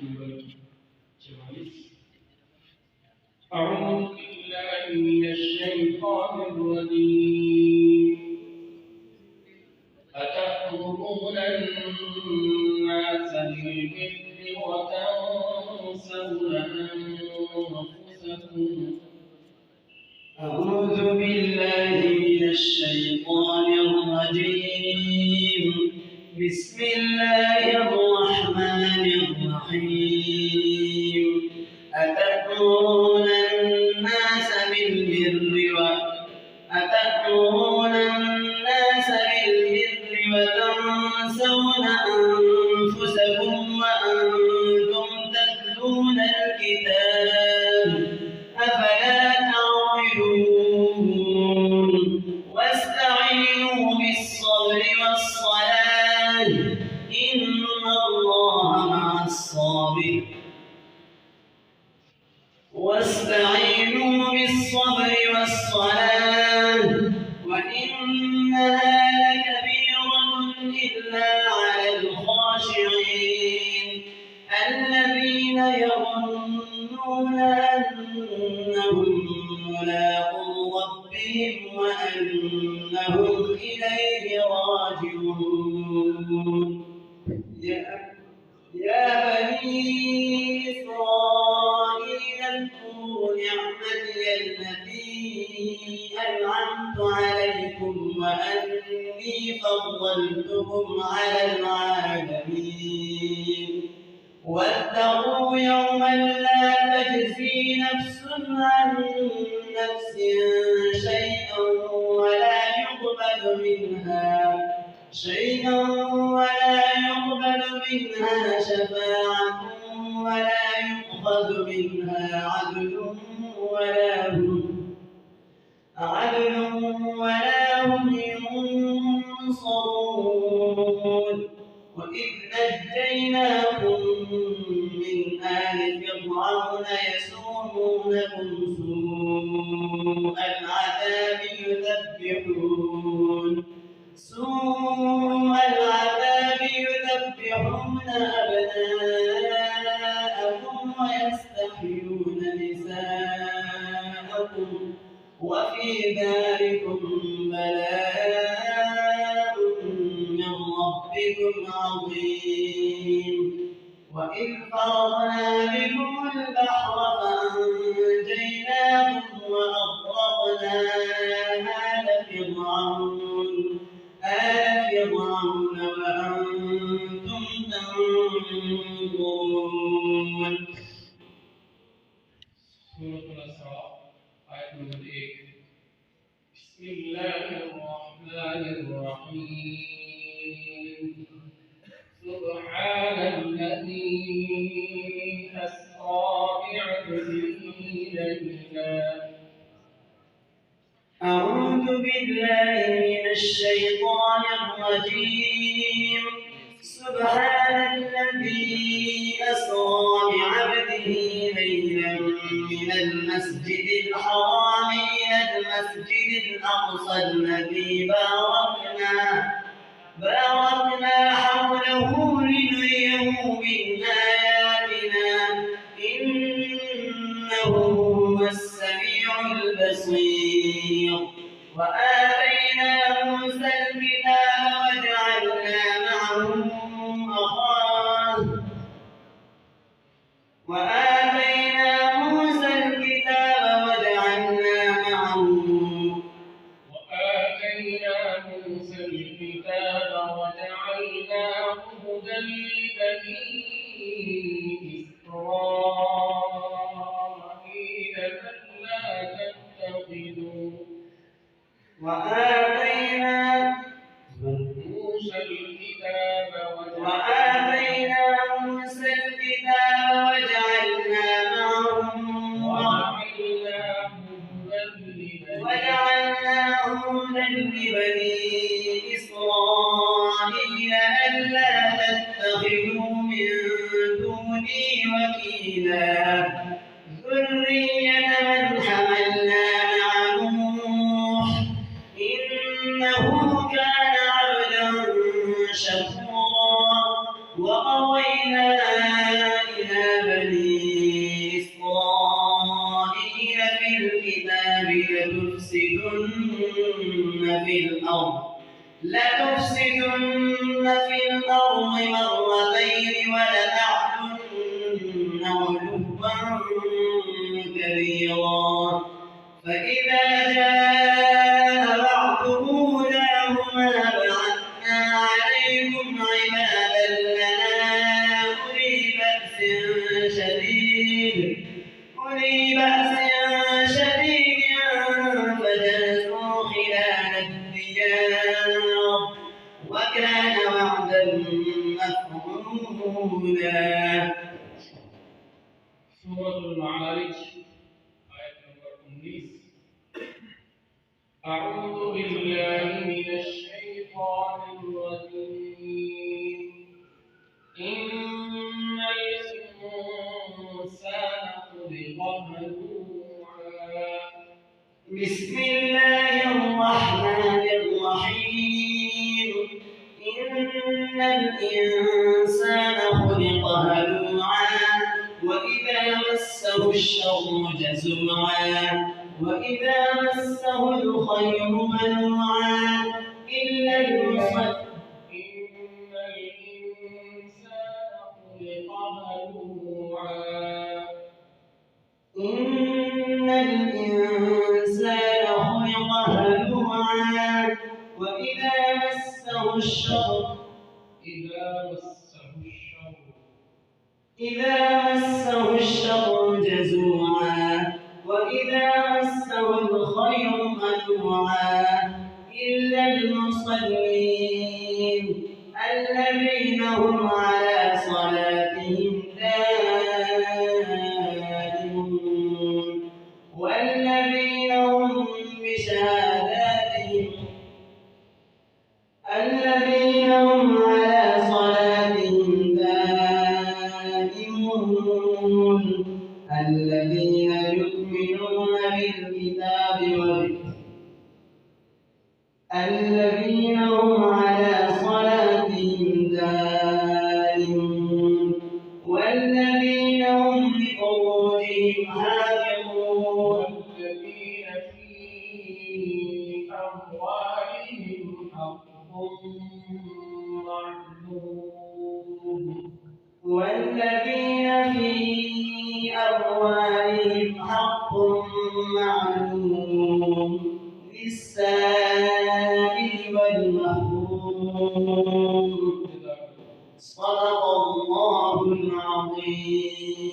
أعوذ بالله من الشيطان الرجيم أتأمرون الناس بالبر وتنسون أنفسكم. أعوذ بالله من الشيطان الرجيم. بسم الله الرحمن الرحيم. أتأمرون الناس بالبر وتنسون أنفسكم وأنتم تتلون الكتاب أفلا تعقلون. واستعينوا بالصبر والصلاة إن الله مع الصابرين. واستعينوا بالصبر والصلاة وإنها لكبيرة إلا على الخاشعين الذين يظنون أنهم ملاقو ربهم وأنهم إليه راجعون. يا بني إسرائيل اذكروا نعمتي التي أنعمت عليكم وأني فضلتكم على العالمين. واتقوا يوما لا تجزي نفس عن نفس شيئا ولا يقبل منها شفاعة ولا يؤخذ منها عدل ولا هم ينصرون. وإذ نجيناكم من آل فرعون يسومونكم سوء العذاب يذبحون أبناءكم ويستحيون نساءكم وفي ذلكم بلاء من ربكم عظيم. وإذ فرضنا بكم البحر فأنجيناكم وأغرقنا آل فرعون وأنتم تنظرون. سورة الإسراء آية نمبر 1. بسم الله الرحمن الرحيم. سبحان الذي أسرى بعبده ليلا. أعوذ بالله من الشيطان الرجيم. سبحان الذي أسرى بعبده ليلا من المسجد الحرام إلى المسجد الأقصى الذي باركنا حوله لنريه من آياتنا إنه هو السميع البصير. وآتينا موسى الكتاب وجعلنا معه هدى لبني إسرائيل ألا تتخذوا. وآتينا موسى الكتاب وجعلنا هدى لبني إسرائيل ألا تتخذوا من دوني وكيلا. ذرية من حملنا مع نوح إنه كان عبدا شكورا. وقضينا إلى ولتعلن علوا كبيرا فإذا جاء وعد أولاهما بعثنا عليكم عبادا لنا أولي بأس شديد فجاسوا خلال الديار وكان وعدا مفعولا. سورة المعارج آية نمبر 19. أعوذ بالله من الشيطان الرجيم. إن الإنسان خلق هلوعا. بسم الله الرحمن الرحيم. إن الإنسان خلق هلوعا وإذا مسه الشر جزوعا وإذا مسه الخير منوعا إلا المصلين. إن الإنسان خلق هلوعا. إن الإنسان خلق هلوعا وإذا مسه الشر جزوعا وإذا مسه الخير منوعا إلا المصلين الذين هم على صلاتهم دائمون والذين هم بشهاداتهم الذين يؤمنون بالكتاب الذين هم على صلاتهم دائمون والذين هم لفروجهم حافظون والذين في أموالهم حق معلوم. والذين في أموالهم حق معلوم للسائل والمحروم. صدق الله العظيم.